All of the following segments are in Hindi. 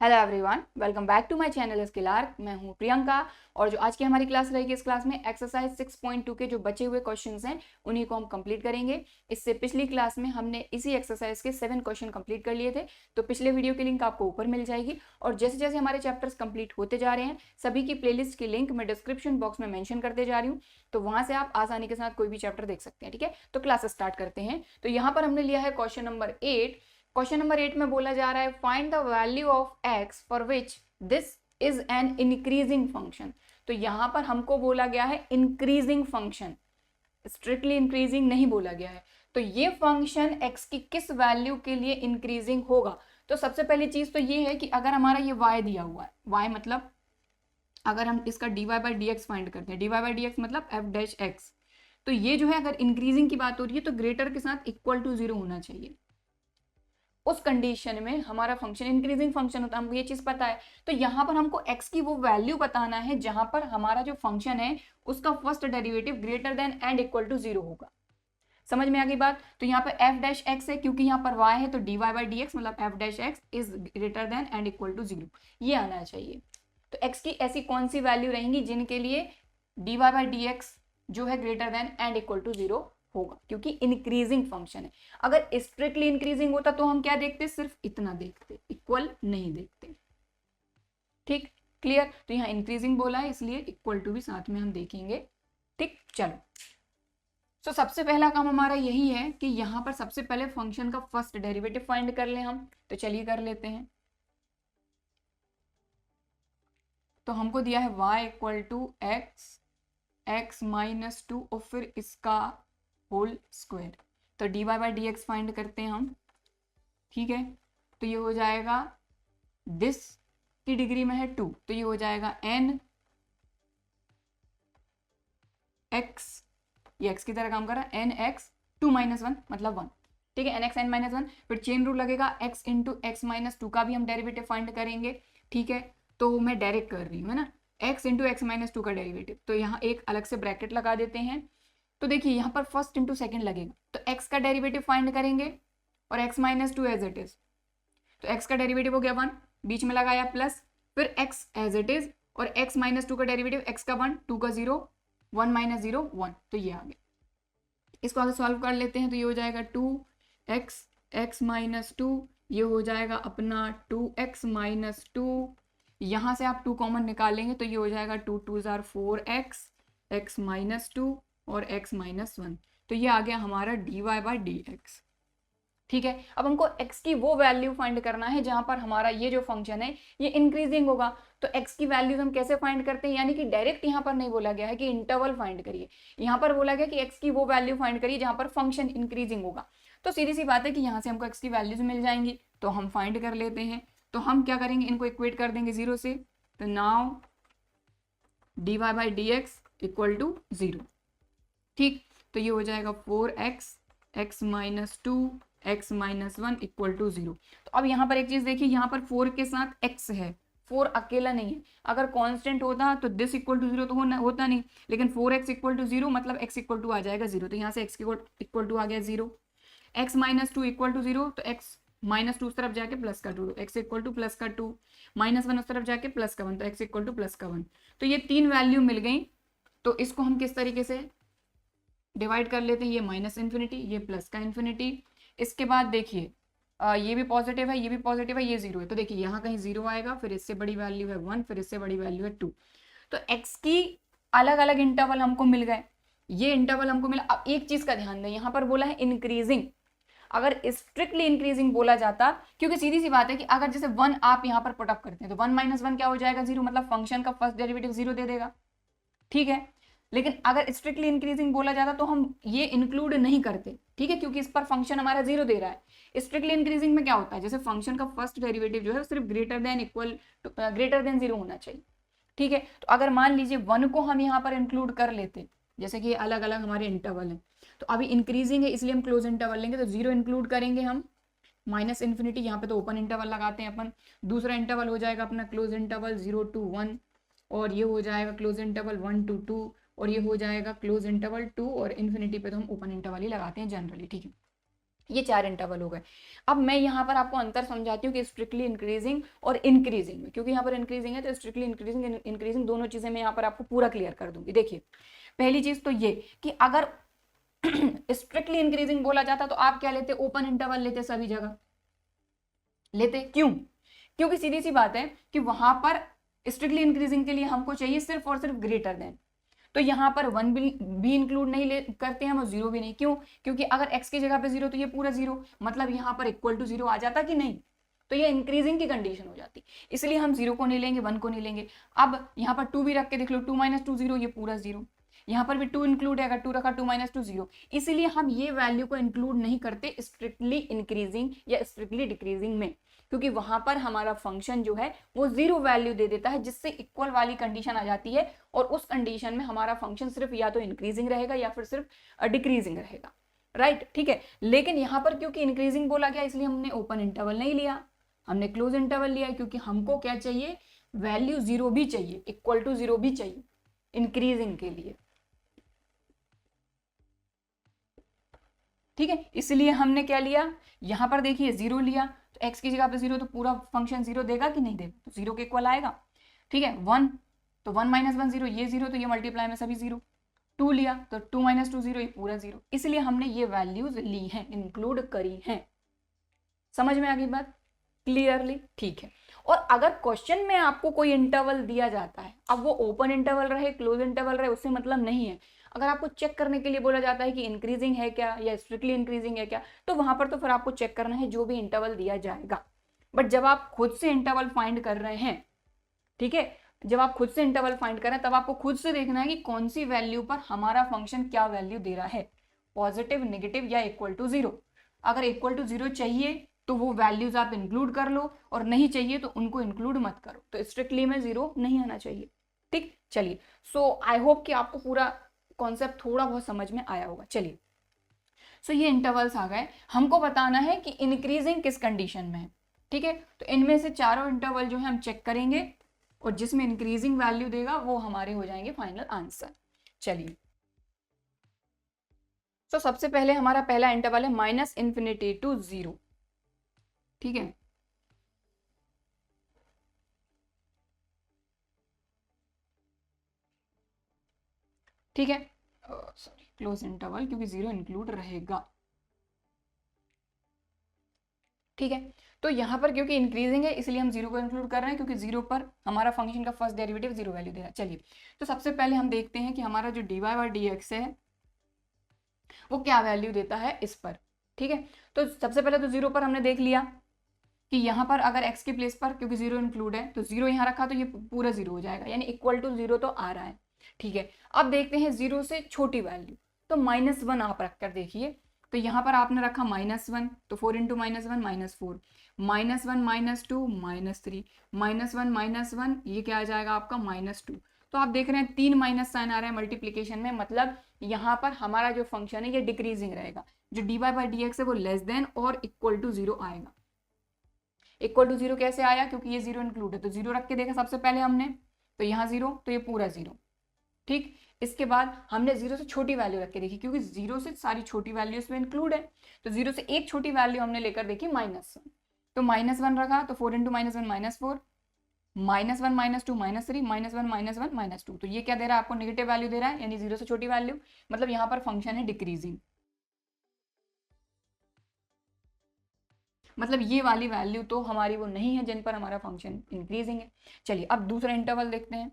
Hello everyone, welcome back to my channel skill arc. मैं हूं प्रियंका और जो आज की हमारी क्लास रहेगी, इस क्लास में एक्सरसाइज 6.2 के जो बचे हुए क्वेश्चंस हैं उन्हीं को हम कंप्लीट करेंगे। इससे पिछली क्लास में हमने इसी एक्सरसाइज के 7 क्वेश्चन कंप्लीट कर लिए थे, तो पिछले वीडियो की लिंक आपको ऊपर मिल जाएगी। और जैसे जैसे हमारे चैप्टर्स कंप्लीट होते जा रहे हैं, सभी की प्लेलिस्ट की लिंक मैं डिस्क्रिप्शन बॉक्स में मेंशन करते जा रही हूँ, तो वहां से आप आसानी के साथ कोई भी चैप्टर देख सकते हैं। ठीक है, तो क्लास स्टार्ट करते हैं। तो यहाँ पर हमने लिया है क्वेश्चन नंबर 8। क्वेश्चन नंबर 8 में बोला जा रहा है find the value of x for which this is an increasing function. तो यहां पर हमको बोला गया है इंक्रीजिंग फंक्शन, स्ट्रिक्टली इंक्रीजिंग नहीं बोला गया है। तो ये फंक्शन एक्स की किस वैल्यू के लिए इंक्रीजिंग होगा? तो सबसे पहली चीज तो ये है कि अगर हमारा ये y दिया हुआ है, y मतलब अगर हम इसका dy by D X find करते हैं, dy बाई डी एक्स मतलब एफ डैश एक्स, तो ये जो है अगर इंक्रीजिंग की बात हो रही है तो ग्रेटर के साथ इक्वल टू 0 होना चाहिए। उस कंडीशन में हमारा फंक्शन इंक्रीजिंग फंक्शन होता है, हमको ये चीज पता है। तो यहाँ पर हमको x की वो वैल्यू बताना है जहां पर हमारा जो फंक्शन है उसका first derivative greater than and equal to 0 होगा। समझ में आ गई बात? तो यहाँ पर एफ डैश एक्स है, क्योंकि यहाँ पर y है तो dy बाई डी एक्स मतलब F dash X is greater than and equal to 0, ये आना चाहिए। तो x की ऐसी कौन सी वैल्यू रहेंगी जिनके लिए dy बाई डी एक्स जो है greater than and equal to 0 होगा, क्योंकि इंक्रीजिंग फंक्शन है। अगर स्ट्रिक्टली इंक्रीजिंग होता तो हम क्या देखते, सिर्फ इतना देखते, इक्वल नहीं देखते। ठीक, क्लियर? तो यहाँ इंक्रीजिंग बोला है इसलिए इक्वल टू भी साथ में हम देखेंगे। ठीक, चलो। तो सबसे पहला काम हमारा यही है कि यहाँ पर सबसे पहले फंक्शन का फर्स्ट डेरिवेटिव फाइंड कर ले हम। तो चलिए कर लेते हैं। तो हमको दिया है y equal to X minus 2 और फिर इसका होल स्क्वायर। तो dy by D X find करते हैं हम। ठीक है, तो ये हो जाएगा दिस की डिग्री में है 2, तो ये हो जाएगा n x, ये x की तरह काम कर रहा है, n x 2 माइनस 1 मतलब 1। ठीक है, n x n माइनस 1, फिर चेन रूल लगेगा x इंटू एक्स माइनस 2 का भी हम डेरिवेटिव फाइंड करेंगे। ठीक है, तो मैं डायरेक्ट कर रही हूँ, है ना, x इंटू एक्स माइनस 2 का डेरिवेटिव। तो यहाँ एक अलग से ब्रैकेट लगा देते हैं। तो देखिए यहाँ पर फर्स्ट इंटू सेकेंड लगेगा, तो x का डेरिवेटिव फाइंड करेंगे और x minus 2 as it is. तो x का डेरिवेटिव हो गया 1, बीच में लगाया प्लस, फिर x एज इट इज और x माइनस 2 का डेरिवेटिव, x का 1, 2 का 0, 1 माइनस 0 1, तो ये आ गया। इसको आगे सॉल्व कर लेते हैं। तो ये हो जाएगा 2x x माइनस 2, ये हो जाएगा अपना 2x माइनस 2। यहाँ से आप 2 कॉमन निकालेंगे तो ये हो जाएगा 2 2 जार 4x x माइनस 2 और x माइनस 1। तो ये आ गया हमारा dy बाई डी एक्स। ठीक है, अब हमको x की वो वैल्यू फाइंड करना है जहां पर हमारा ये जो फंक्शन है ये इंक्रीजिंग होगा। तो x की वैल्यूज हम कैसे फाइंड करते हैं, यानी कि डायरेक्ट यहाँ पर नहीं बोला गया है कि इंटरवल फाइंड करिए, यहाँ पर बोला गया कि x की वो वैल्यू फाइंड करिए जहां पर फंक्शन इंक्रीजिंग होगा। तो सीधी सी बात है कि यहाँ से हमको x की वैल्यूज मिल जाएंगी, तो हम फाइंड कर लेते हैं। तो हम क्या करेंगे, इनको इक्वेट कर देंगे 0 से। तो now dy by D X equal to 0। ठीक, तो ये हो जाएगा 4x x minus 2 x minus 1 equal to 0। तो अब यहाँ पर एक चीज देखिए, यहाँ पर 4 के साथ x है, 4 अकेला नहीं है। अगर कांस्टेंट होता तो दिस इक्वल टू 0 तो होता नहीं, लेकिन 4x इक्वल टू 0 मतलब x इक्वल टू आ जाएगा 0। तो यहाँ से x इक्वल टू आ गया 0, x माइनस 2 इक्वल टू 0, तो x माइनस 2 उस तरफ जाके प्लस का 2, x इक्वल टू प्लस का 2, माइनस 1 उस तरफ जाके प्लस का 1, तो x इक्वल टू प्लस का 1। तो ये 3 वैल्यू मिल गई। तो इसको हम किस तरीके से डिवाइड कर लेते हैं, ये माइनस इन्फिनिटी, ये प्लस का इन्फिनिटी। इसके बाद देखिए ये भी पॉजिटिव है, ये भी पॉजिटिव है, ये 0 है। तो देखिए यहाँ कहीं 0 आएगा, फिर इससे बड़ी वैल्यू है 1, फिर इससे बड़ी वैल्यू है 2। तो x की अलग अलग इंटरवल हमको मिल गए, ये इंटरवल हमको मिला। अब एक चीज का ध्यान दें, यहाँ पर बोला है इंक्रीजिंग। अगर स्ट्रिक्टली इंक्रीजिंग बोला जाता, क्योंकि सीधी सी बात है कि अगर जैसे 1 आप यहाँ पर पुटअप करते हैं तो 1 माइनस 1 क्या हो जाएगा 0, मतलब फंक्शन का फर्स्ट डेरिवेटिव 0 दे देगा। ठीक है, लेकिन अगर स्ट्रिक्टली इंक्रीजिंग बोला जाता तो हम ये इंक्लूड नहीं करते। ठीक है, क्योंकि इस पर फंक्शन हमारा 0 दे रहा है। स्ट्रिक्टली इंक्रीजिंग में क्या होता है, जैसे फंक्शन का फर्स्ट डेरिवेटिव जो है सिर्फ ग्रेटर देन 0 होना चाहिए। ठीक है, तो अगर मान लीजिए 1 को हम यहाँ पर इंक्लूड कर लेते, जैसे कि अलग अलग हमारे इंटरवल हैं, तो अभी इंक्रीजिंग है इसलिए हम क्लोज इंटरवल लेंगे, तो 0 इंक्लूड करेंगे हम, माइनस इन्फिनिटी, यहाँ पे तो ओपन इंटरवल लगाते हैं अपन। दूसरा इंटरवल हो जाएगा अपना क्लोज इंटरवल 0 to 1, और ये हो जाएगा क्लोज इंटरवल 1 to 2, और ये हो जाएगा क्लोज इंटरवल 2, और इन्फिनिटी पे तो हम ओपन इंटरवल ही लगाते हैं जनरली। ठीक है, ये 4 इंटरवल हो गए। अब मैं यहाँ पर आपको अंतर समझाती हूँ कि स्ट्रिक्टली इंक्रीजिंग और इंक्रीजिंग में, क्योंकि यहाँ पर इंक्रीजिंग है तो स्ट्रिक्टली इंक्रीजिंग इंक्रीजिंग दोनों चीजें मैं यहाँ पर आपको पूरा क्लियर कर दूंगी। देखिए पहली चीज तो ये कि अगर स्ट्रिक्टली इंक्रीजिंग बोला जाता तो आप क्या लेते, ओपन इंटरवल लेते, सभी जगह लेते। क्यों? क्योंकि सीधी सी बात है कि वहां पर स्ट्रिक्टली इंक्रीजिंग के लिए हमको चाहिए सिर्फ और सिर्फ ग्रेटर देन, तो यहाँ पर 1 भी इंक्लूड नहीं करते हम और 0 भी नहीं। क्यों? क्योंकि अगर x की जगह पे 0 तो ये पूरा 0, मतलब यहाँ पर इक्वल टू 0 आ जाता कि नहीं, तो ये इंक्रीजिंग की कंडीशन हो जाती, इसलिए हम 0 को नहीं लेंगे, 1 को नहीं लेंगे। अब यहाँ पर 2 भी रख के देख लो, 2 - 2 0, ये पूरा 0। यहाँ पर भी 2 इंक्लूड है, अगर 2 रखा 2 - 2 0, इसलिए हम ये वैल्यू को इंक्लूड नहीं करते स्ट्रिक्टली इंक्रीजिंग या स्ट्रिक्टली डिक्रीजिंग में, क्योंकि वहां पर हमारा फंक्शन जो है वो 0 वैल्यू दे देता है, जिससे इक्वल वाली कंडीशन आ जाती है, और उस कंडीशन में हमारा फंक्शन सिर्फ या तो इंक्रीजिंग रहेगा या फिर सिर्फ डिक्रीजिंग रहेगा। राइट, ठीक है। लेकिन यहाँ पर क्योंकि इंक्रीजिंग बोला गया इसलिए हमने ओपन इंटरवल नहीं लिया, हमने क्लोज इंटरवल लिया, क्योंकि हमको क्या चाहिए, वैल्यू 0 भी चाहिए, इक्वल टू 0 भी चाहिए इंक्रीजिंग के लिए। ठीक है, इसलिए हमने क्या लिया, यहां पर देखिए 0 लिया, तो x की जगह पे 0, तो पूरा फंक्शन 0 देगा कि नहीं देगा, तो 0 के इक्वल आएगा। ठीक है, 1, तो 1 - 1 0, ये 0, तो ये मल्टीप्लाई में सभी 0। 2 लिया तो 2 - 2 0, ये पूरा 0। इसलिए हमने ये वैल्यूज ली हैं, इंक्लूड करी हैं। समझ में आ गई बात क्लियरली? ठीक है। और अगर क्वेश्चन में आपको कोई इंटरवल दिया जाता है, अब वो ओपन इंटरवल रहे क्लोज इंटरवल रहे उससे मतलब नहीं है, अगर आपको चेक करने के लिए बोला जाता है कि इंक्रीजिंग है क्या या स्ट्रिक्टली इंक्रीजिंग है क्या, तो वहां पर तो फिर आपको चेक करना है जो भी इंटरवल दिया जाएगा। बट जब आप खुद से इंटरवल फाइंड कर रहे हैं, ठीक है, जब आप खुद से इंटरवल फाइंड कर रहे हैं तब आपको खुद से देखना है कि कौन सी वैल्यू पर हमारा फंक्शन क्या वैल्यू दे रहा है, पॉजिटिव, नेगेटिव या इक्वल टू 0। अगर इक्वल टू 0 चाहिए तो वो वैल्यूज आप इंक्लूड कर लो, और नहीं चाहिए तो उनको इंक्लूड मत करो, तो स्ट्रिक्टली में 0 नहीं आना चाहिए। ठीक, चलिए। सो आई होप कि आपको पूरा कॉन्सेप्ट थोड़ा बहुत समझ में आया होगा। चलिए, सो ये इंटरवल्स आ गए, हमको बताना है कि इंक्रीजिंग किस कंडीशन में है। ठीक है, तो इनमें से चारों इंटरवल जो है हम चेक करेंगे, और जिसमें इंक्रीजिंग वैल्यू देगा वो हमारे हो जाएंगे फाइनल आंसर। चलिए, तो सबसे पहले हमारा पहला इंटरवल है -∞ to 0। ठीक है, ठीक है, सॉरी, क्लोज इंटरवल, क्योंकि 0 इंक्लूड रहेगा। ठीक है, तो यहाँ पर क्योंकि इंक्रीजिंग है इसलिए हम 0 को इंक्लूड कर रहे हैं, क्योंकि 0 पर हमारा फंक्शन का फर्स्ट डेरिवेटिव 0 वैल्यू दे रहा है। चलिए, तो सबसे पहले हम देखते हैं कि हमारा जो dy/dx है वो क्या वैल्यू देता है इस पर। ठीक है, तो सबसे पहले तो 0 पर हमने देख लिया कि यहाँ पर अगर x के प्लेस पर, क्योंकि 0 इंक्लूड है, तो 0 यहाँ रखा तो ये पूरा 0 हो जाएगा, यानी इक्वल टू 0 तो आ रहा है। ठीक है, अब देखते हैं 0 से छोटी वैल्यू, तो -1 आप रखकर देखिए, तो यहाँ पर आपने रखा -1, तो 4 × -1 -4, -1 -2 -3, -1 -1, ये क्या आ जाएगा आपका -2। तो आप देख रहे हैं 3 माइनस साइन आ रहा है मल्टीप्लीकेशन में, मतलब यहाँ पर हमारा जो फंक्शन है ये डिक्रीजिंग रहेगा, जो dy/dx है वो लेस देन और इक्वल टू 0 आएगा। इक्वल टू 0 कैसे आया, क्योंकि ये 0 इंक्लूड है, तो 0 रख के देखा सबसे पहले हमने, तो यहाँ 0, तो ये पूरा 0। ठीक, इसके बाद हमने 0 से छोटी वैल्यू रख के देखी, क्योंकि 0 से सारी छोटी वैल्यू इसमें इंक्लूड है, तो 0 से एक छोटी वैल्यू हमने लेकर देखी -1, तो -1 रखा, तो 4 × -1 -4, -1 -2 -3, -1 -1 -2, तो ये क्या दे रहा है आपको, नेगेटिव वैल्यू दे रहा है, यानी 0 से छोटी वैल्यू, मतलब यहाँ पर फंक्शन है डिक्रीजिंग, मतलब ये वाली वैल्यू तो हमारी वो नहीं है जिन पर हमारा फंक्शन इंक्रीजिंग है। चलिए, अब दूसरा इंटरवल देखते हैं,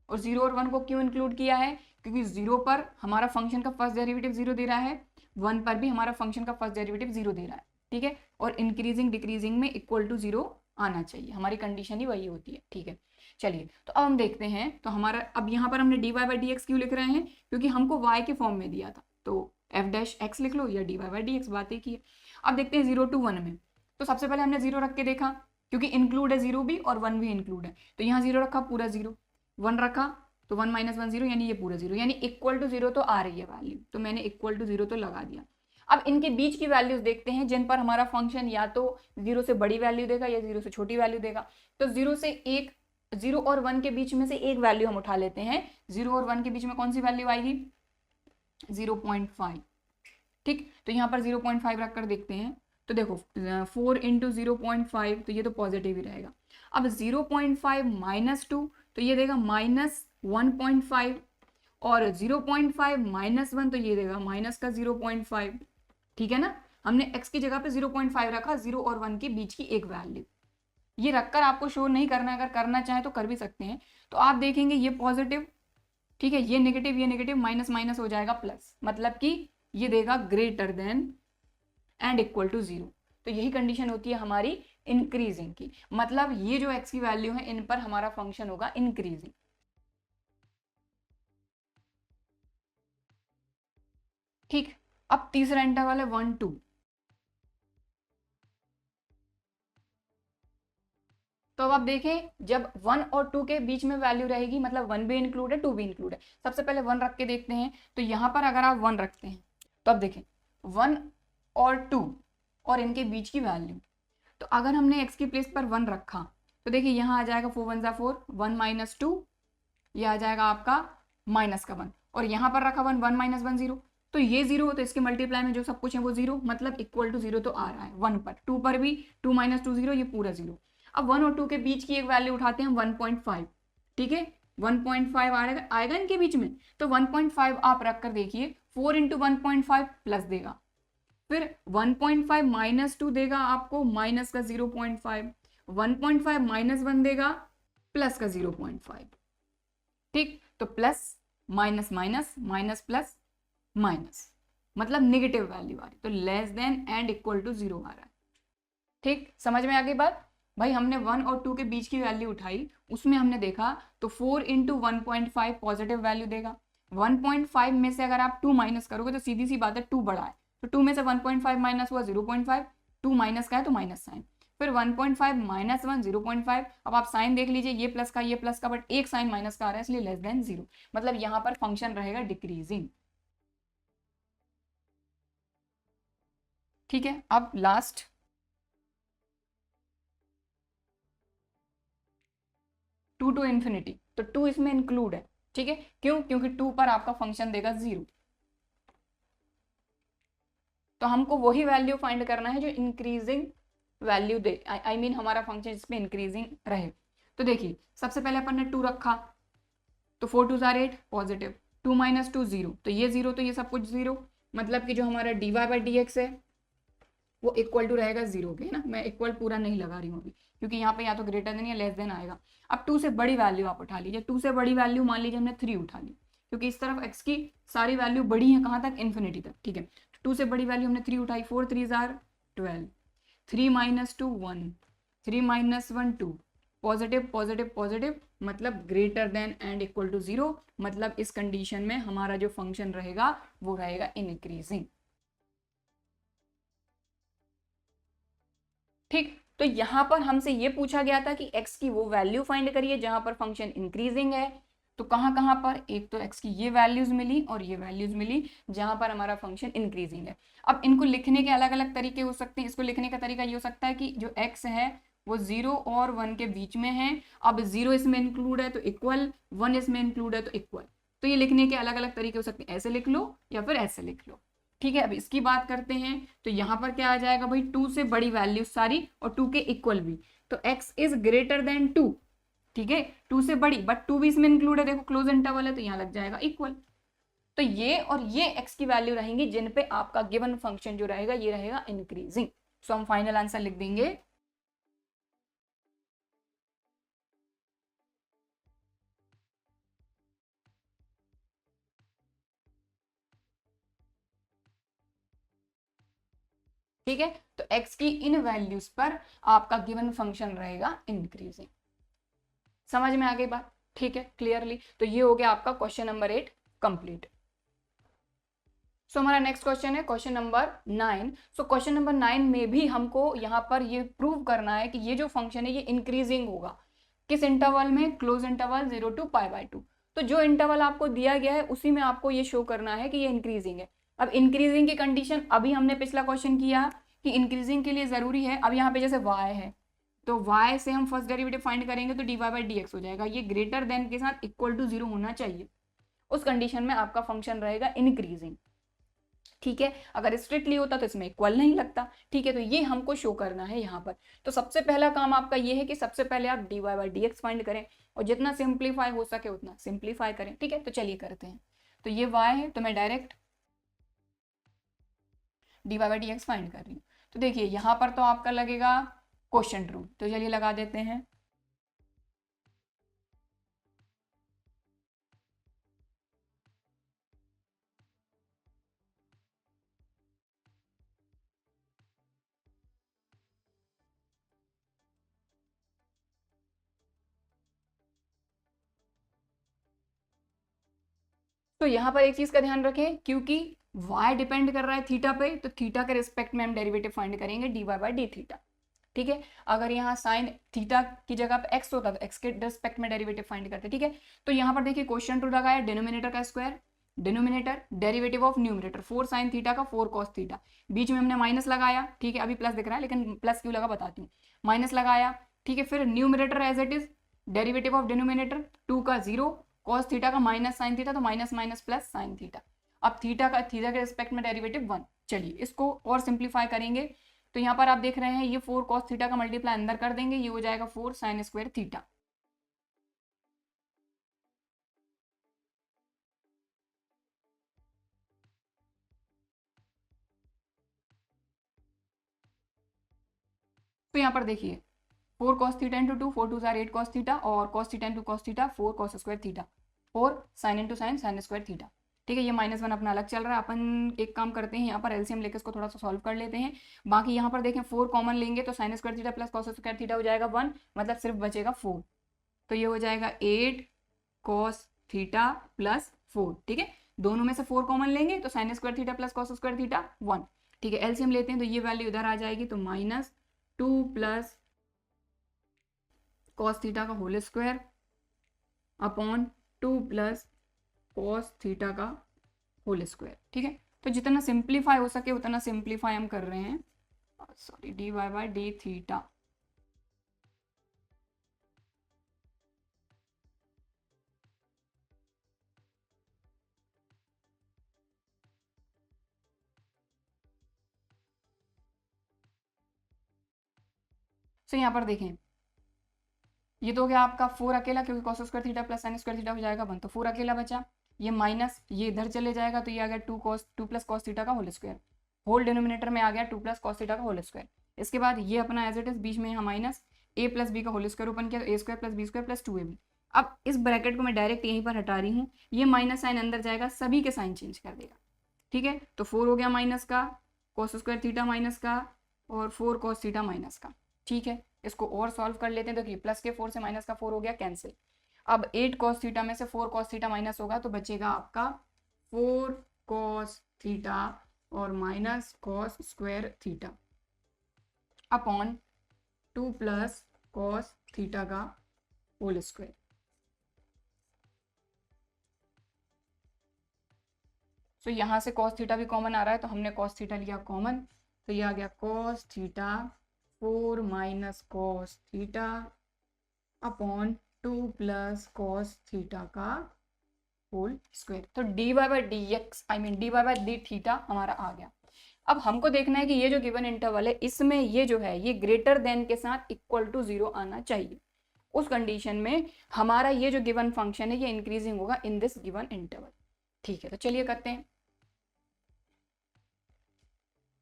और 0 और 1 को क्यों इंक्लूड किया है, क्योंकि 0 पर हमारा फंक्शन का फर्स्ट डेरिवेटिव 0 दे रहा है, 1 पर भी हमारा फंक्शन का फर्स्ट डेरिवेटिव 0 दे रहा है। ठीक है, और इंक्रीजिंग डिक्रीजिंग में इक्वल टू 0 आना चाहिए, हमारी कंडीशन ही वही होती है। ठीक है, चलिए, तो अब हम देखते हैं, तो हमारा अब यहाँ पर हमने dy/dx क्यों लिख रहे हैं, क्योंकि हमको y के फॉर्म में दिया था, तो f' लिख लो या dy/dx, बात एक ही है। अब देखते हैं 0 to 1 में, तो सबसे पहले हमने 0 रख के देखा, क्योंकि इंक्लूड है 0 भी और 1 भी इंक्लूड है, तो यहाँ 0 रखा पूरा 0, 1 रखा तो 1 - 1 0, यानी ये पूरा 0, यानी इक्वल टू 0 तो आ रही है वैल्यू, तो मैंने इक्वल टू 0 तो लगा दिया। अब इनके बीच की वैल्यूज देखते हैं जिन पर हमारा फंक्शन या तो 0 से बड़ी वैल्यू देगा या 0 से छोटी वैल्यू देगा, तो 0 और 1 के बीच में से एक वैल्यू हम उठा लेते हैं, 0 और 1 के बीच में कौन सी वैल्यू आएगी, 0.5। ठीक, तो यहाँ पर 0.5 रख कर देखते हैं। तो देखो 4 इंटू 0.5, तो ये तो पॉजिटिव ही रहेगा। अब 0.5 माइनस 2, तो ये देगा -1.5, और 0.5 -1, तो ये देगा माइनस का 0.5। ठीक है ना, हमने x की जगह पे 0.5 रखा, 0 और 1 के बीच की एक वैल्यू। ये रखकर आपको शो नहीं करना है, अगर करना चाहे तो कर भी सकते हैं। तो आप देखेंगे ये पॉजिटिव, ठीक है, ये नेगेटिव माइनस माइनस हो जाएगा प्लस, मतलब कि ये देगा greater than and equal to 0। तो यही कंडीशन होती है हमारी इंक्रीजिंग की, मतलब ये जो x की वैल्यू है इन पर हमारा फंक्शन होगा इंक्रीजिंग। ठीक, अब तीसरा इंटरवल है 1 2। तो अब आप देखें, जब 1 और 2 के बीच में वैल्यू रहेगी, मतलब 1 भी इंक्लूड है 2 भी इंक्लूड है। सबसे पहले 1 रख के देखते हैं। तो यहाँ पर अगर आप 1 रखते हैं तो अब देखें 1 और 2 और इनके बीच की वैल्यू, तो अगर हमने x की प्लेस पर 1 रखा तो देखिए यहाँ आ जाएगा 4 1 4, 1 माइनस 2, ये आ जाएगा आपका माइनस का 1, और यहाँ पर रखा 1, 1 माइनस 1 0, तो ये 0, तो इसके मल्टीप्लाई में जो सब कुछ है वो 0, मतलब इक्वल टू 0 तो आ रहा है 1 पर। 2 पर भी 2 माइनस 2 0, ये पूरा 0। अब 1 और 2 के बीच की एक वैल्यू उठाते हैं 1.5। ठीक है, 1.5 आएगा इनके बीच में, तो 1.5 आप रख कर देखिए, 4 इंटू 1.5 प्लस देगा, फिर 1.5 माइनस 2 देगा आपको माइनस का 0.5, 1.5 माइनस 1 देगा प्लस का 0.5। ठीक, तो plus minus minus minus plus minus, मतलब नेगेटिव वैल्यू आ रही, तो less than and equal to 0 आ रहा है। ठीक, समझ में आ गई बात भाई। हमने 1 और 2 के बीच की वैल्यू उठाई, उसमें हमने देखा तो 4 इंटू 1.5 पॉजिटिव वैल्यू देगा। 1.5 में से अगर आप 2 माइनस करोगे तो सीधी सी बात है 2 बड़ा है, तो 2 में से 1.5 माइनस हुआ 0.5, 2 माइनस का है तो माइनस साइन, फिर 1.5 माइनस 1 0.5। अब आप साइन देख लीजिए, ये प्लस का, बट एक साइन माइनस का आ रहा है, इसलिए लेस देन 0, मतलब यहाँ पर फंक्शन रहेगा डिक्रीजिंग। ठीक है, अब लास्ट 2 टू इन्फिनिटी, तो 2 इसमें इंक्लूड है। ठीक है, क्यों? क्योंकि 2 पर आपका फंक्शन देगा 0, तो हमको वही वैल्यू फाइंड करना है जो increasing value they, I mean हमारा फंक्शन जिसमें इंक्रीजिंग रहे। तो देखिए सबसे पहले अपन ने 2 रखा, तो 4 2 जार 8 पॉजिटिव, 2 माइनस 2 0, तो ये 0 तो ये सब कुछ 0, मतलब कि जो हमारा dy बाई डी एक्स है वो इक्वल टू रहेगा 0 के, ना मैं इक्वल पूरा नहीं लगा रही हूँ अभी, क्योंकि यहाँ पे या तो ग्रेटर देन या लेस देन आएगा। अब 2 से बड़ी वैल्यू आप उठा लीजिए, 2 से बड़ी वैल्यू मान लीजिए हमने 3 उठा ली, क्योंकि इस तरफ x की सारी वैल्यू बड़ी है, कहाँ तक? इन्फिनिटी तक। ठीक है, 2 से बड़ी वैल्यू हमने 3 उठाई, 4 3 जार 12, 3 minus 2 1, 3 minus 1 2, positive positive positive, मतलब greater than and equal to 0, मतलब इस कंडीशन में हमारा जो फंक्शन रहेगा वो रहेगा इंक्रीजिंग। ठीक, तो यहां पर हमसे ये पूछा गया था कि x की वो वैल्यू फाइंड करिए जहां पर फंक्शन इंक्रीजिंग है। तो कहां कहां पर? एक तो x की ये वैल्यूज मिली और ये वैल्यूज मिली जहां पर हमारा फंक्शन इंक्रीजिंग है। अब इनको लिखने के अलग अलग तरीके हो सकते हैं। इसको लिखने का तरीका ये हो सकता है कि जो x है वो 0 और 1 के बीच में है, अब 0 इसमें इंक्लूड है तो इक्वल, 1 इसमें इंक्लूड है तो इक्वल। तो ये लिखने के अलग अलग तरीके हो सकते हैं, ऐसे लिख लो या फिर ऐसे लिख लो। ठीक है, अब इसकी बात करते हैं, तो यहाँ पर क्या आ जाएगा भाई? 2 से बड़ी वैल्यू सारी और 2 के इक्वल भी, तो x इज ग्रेटर देन 2। ठीक है, 2 से बड़ी, बट 2 भी इसमें इंक्लूड है, देखो क्लोज इंटरवल है तो यहाँ लग जाएगा इक्वल। तो ये और ये x की वैल्यू रहेंगी जिन पे आपका गिवन फंक्शन जो रहेगा ये रहेगा इंक्रीजिंग। सो हम फाइनल आंसर लिख देंगे ठीक है, तो x की इन वैल्यूज पर आपका गिवन फंक्शन रहेगा इंक्रीजिंग। समझ में आ गई बात? ठीक है, क्लियरली। तो ये हो गया आपका क्वेश्चन नंबर 8 कंप्लीट। सो हमारा नेक्स्ट क्वेश्चन है question number 9। So question number 9 में भी हमको यहाँ पर ये प्रूव करना है कि ये जो फंक्शन है ये इंक्रीजिंग होगा। किस इंटरवल में? Close interval 0 to π/2। तो जो इंटरवल आपको दिया गया है उसी में आपको ये शो करना है कि ये इंक्रीजिंग है। अब इंक्रीजिंग की कंडीशन अभी हमने पिछला क्वेश्चन किया कि इंक्रीजिंग के लिए जरूरी है, अब यहाँ पे जैसे y है तो y से हम फर्स्ट डेरिवेटिव फाइंड करेंगे तो dy बाई डी एक्स हो जाएगा, ये ग्रेटर देन के साथ इक्वल टू 0 होना चाहिए। उस कंडीशन में आपका फंक्शन रहेगा इंक्रीजिंग। ठीक है, अगर स्ट्रिक्टली होता तो इसमें इक्वल नहीं लगता। ठीक है, तो ये हमको शो करना है यहाँ पर। तो सबसे पहला काम आपका ये है कि सबसे पहले आप dy by D X find करें और जितना सिंप्लीफाई हो सके उतना सिंप्लीफाई करें। ठीक है, तो चलिए करते हैं। तो ये y है, तो मैं direct dy by D X find कर रही हूँ। तो देखिए यहाँ पर तो आपका लगेगा क्वोशंट रूल, तो चलिए लगा देते हैं। तो यहाँ पर एक चीज का ध्यान रखें, क्योंकि y डिपेंड कर रहा है थीटा पे, तो थीटा के रिस्पेक्ट में हम डेरिवेटिव फाइंड करेंगे dy बाई डी थीटा। ठीक है, अगर यहाँ साइन थीटा की जगह पे x होता तो x के रिस्पेक्ट में डेरिवेटिव फाइंड करते। ठीक है, तो यहाँ पर देखिए क्वेश्चन टू लगाया, डिनोमिनेटर का square, denominator derivative of numerator 4 sine theta का 4 कॉस थीटा, बीच में हमने माइनस लगाया। ठीक है, अभी प्लस दिख रहा है लेकिन प्लस क्यों लगा बताती हूँ, माइनस लगाया। ठीक है, फिर numerator as it is, derivative of denominator 2 का 0, कॉस थीटा का माइनस साइन थीटा, तो minus minus plus sine theta. अब थीटा के रिस्पेक्ट में डेरिवेटिव 1। चलिए इसको और सिंप्लीफाई करेंगे, तो यहाँ पर आप देख रहे हैं ये 4 कॉस थीटा का मल्टीप्लाई अंदर कर देंगे, ये हो जाएगा 4 साइन स्क्वायर थीटा। तो यहाँ पर देखिए 4 cos theta into 2, 4 2 8 cos theta, और cos theta into cos theta 4 cos square theta, 4 sine into sine sine square theta. ठीक है, ये -1 अपना अलग चल रहा है। अपन एक काम करते हैं, यहाँ पर एलसीएम लेकर इसको थोड़ा सा सॉल्व कर लेते हैं। बाकी यहाँ पर देखें 4 कॉमन लेंगे तो sine square theta plus cos square theta हो जाएगा 1, मतलब सिर्फ बचेगा 4। तो ये हो जाएगा 8 cos थीटा प्लस 4। ठीक है, दोनों में से 4 कॉमन लेंगे तो sine square theta plus cos square theta 1। ठीक है, एलसीएम लेते हैं तो ये वैल्यू इधर आ जाएगी, तो -2 प्लस कॉस थीटा का whole square upon 2 plus cos theta का होल स्क्वायर। ठीक है, तो जितना सिंप्लीफाई हो सके उतना सिंप्लीफाई हम कर रहे हैं, sorry, dy by D theta. तो यहाँ पर देखें ये तो हो गया आपका 4 अकेला, क्योंकि cos square theta plus sine square theta हो जाएगा 1, तो 4 अकेला बचा। ये माइनस ये इधर चले जाएगा, तो ये आ गया 2 प्लस कॉस थीटा का होल स्क्वायर, होल डिनोमिनेटर में आ गया 2 प्लस कॉस थीटा का होल स्क्वायर। इसके बाद ये अपना एज इट इज, बीच में यहाँ माइनस a प्लस बी का होल स्क्वायर ओपन किया, तो a square plus B square plus 2ab। अब इस ब्रैकेट को मैं डायरेक्ट यहीं पर हटा रही हूँ, ये माइनस साइन अंदर जाएगा, सभी के साइन चेंज कर देगा। ठीक है, तो 4 हो गया माइनस का, कॉस स्क्वायर थीटा माइनस का, और 4 कॉस थीटा माइनस का। ठीक है, इसको और सॉल्व कर लेते हैं, तो कि प्लस के 4 से माइनस का 4 हो गया कैंसिल। अब 8 कॉस थीटा में से 4 कॉस थीटा माइनस होगा, तो बचेगा आपका 4 कॉस थीटा और minus cos square theta upon 2 plus cos theta का होल स्क्वायर। तो यहाँ से कॉस थीटा भी कॉमन आ रहा है, तो हमने कॉस थीटा लिया कॉमन, तो ये आ गया cos theta 4 minus cos theta upon 2 plus cos theta का होल स्क्वायर। तो dy by D x dy by D theta हमारा आ गया। अब हमको देखना है कि ये जो गिवन इंटरवल है इसमें ये जो है ये ग्रेटर देन के साथ इक्वल टू 0 आना चाहिए। उस कंडीशन में हमारा ये जो गिवन फंक्शन है ये इंक्रीजिंग होगा इन दिस गिवन इंटरवल। ठीक है, तो चलिए करते हैं।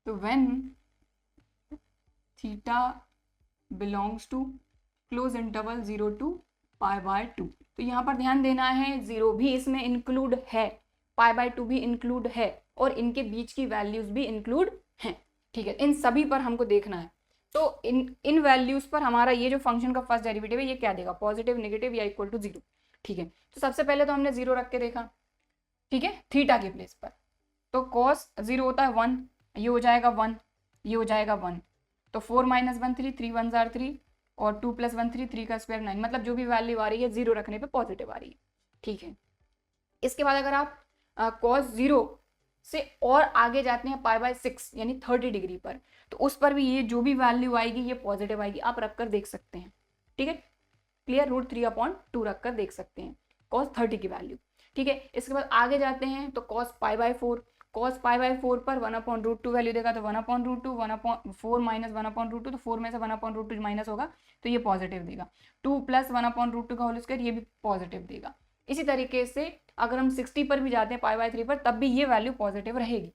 तो when theta belongs to close interval 0 to π/2, तो यहाँ पर ध्यान देना है 0 भी इसमें इंक्लूड है, π/2 भी इंक्लूड है, और इनके बीच की वैल्यूज भी इंक्लूड हैं। ठीक है, इन सभी पर हमको देखना है। तो इन वैल्यूज पर हमारा ये जो फंक्शन का फर्स्ट डेरिवेटिव है ये क्या देगा, पॉजिटिव, नेगेटिव या इक्वल टू 0। ठीक है, तो सबसे पहले तो हमने 0 रख के देखा। ठीक है, थीटा के प्लेस पर, तो cos 0 होता है 1, ये हो जाएगा 1, ये हो जाएगा 1, तो 4 माइनस 1 3, 3 1 जार 3, और 2 प्लस 1 3, 3 का स्क्वायर 9, मतलब जो भी वैल्यू आ रही है 0 रखने पे पॉजिटिव आ रही है। ठीक है, इसके बाद अगर आप cos 0 से और आगे जाते हैं π/6 यानी 30 डिग्री पर, तो उस पर भी ये जो भी वैल्यू आएगी ये पॉजिटिव आएगी, आप रख कर देख सकते हैं। ठीक है, क्लियर, √3/2 रख कर देख सकते हैं cos 30 की वैल्यू। ठीक है। इसके बाद आगे जाते हैं तो cos π/4, cos π/4 पर 1/√2 वैल्यू देगा तो 1/√2, 1/4 माइनस 1/√2, तो 4 में से 1/√2 माइनस होगा तो ये पॉजिटिव देगा। 2 प्लस 1/√2 का होल स्क्वायर, ये भी पॉजिटिव देगा। इसी तरीके से अगर हम 60 पर भी जाते हैं π/3 पर, तब भी ये वैल्यू पॉजिटिव रहेगी।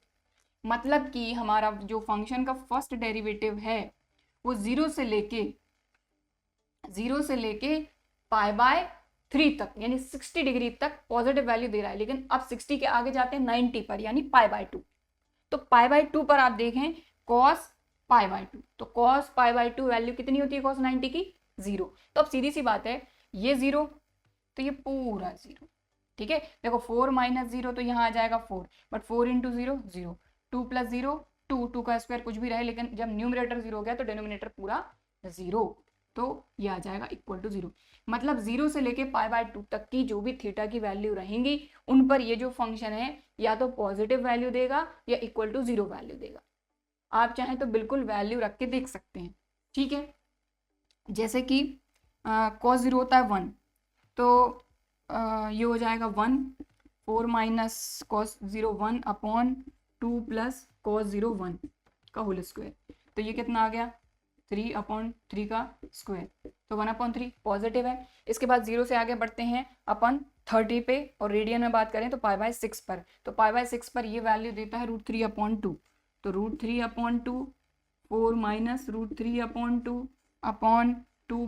मतलब कि हमारा जो फंक्शन का फर्स्ट डेरिवेटिव है वो 0 से लेके π/3 तक यानी 60 डिग्री तक पॉजिटिव वैल्यू दे रहा है। लेकिन अब 60 के आगे जाते हैं 90 पर यानी π/2। तो π/2 पर आप देखें cos π/2, तो cos π/2 वैल्यू कितनी होती है cos 90 की? 0। तो अब सीधी सी बात है, ये 0 तो ये पूरा 0। ठीक है, देखो 4 माइनस 0 तो यहाँ आ जाएगा 4, बट 4 इंटू 0 0, 2 प्लस 0 2, 2 का स्क्वायर कुछ भी रहे, लेकिन जब न्यूमरेटर 0 हो गया तो डिनोमिनेटर पूरा 0, तो ये आ जाएगा इक्वल टू 0। मतलब 0 से लेके π/2 तक की जो भी थीटा की वैल्यू रहेंगी उन पर ये जो फंक्शन है या तो पॉजिटिव वैल्यू देगा या इक्वल टू 0 वैल्यू देगा। आप चाहें तो बिल्कुल वैल्यू रख के देख सकते हैं। ठीक है, जैसे कि cos 0 होता है 1, तो ये हो जाएगा 1, 4 माइनस cos 0 1/2 प्लस cos 0 1 का होल स्क्वायर, तो ये कितना आ गया 3/3 का स्क्वायर, तो 1/3 पॉजिटिव है। इसके बाद 0 से आगे बढ़ते हैं अपन 30 पे, और रेडियन में बात करें तो π/6 पर, तो π/6 पर ये वैल्यू देता है √3/2, तो √3/2 4 माइनस √3/2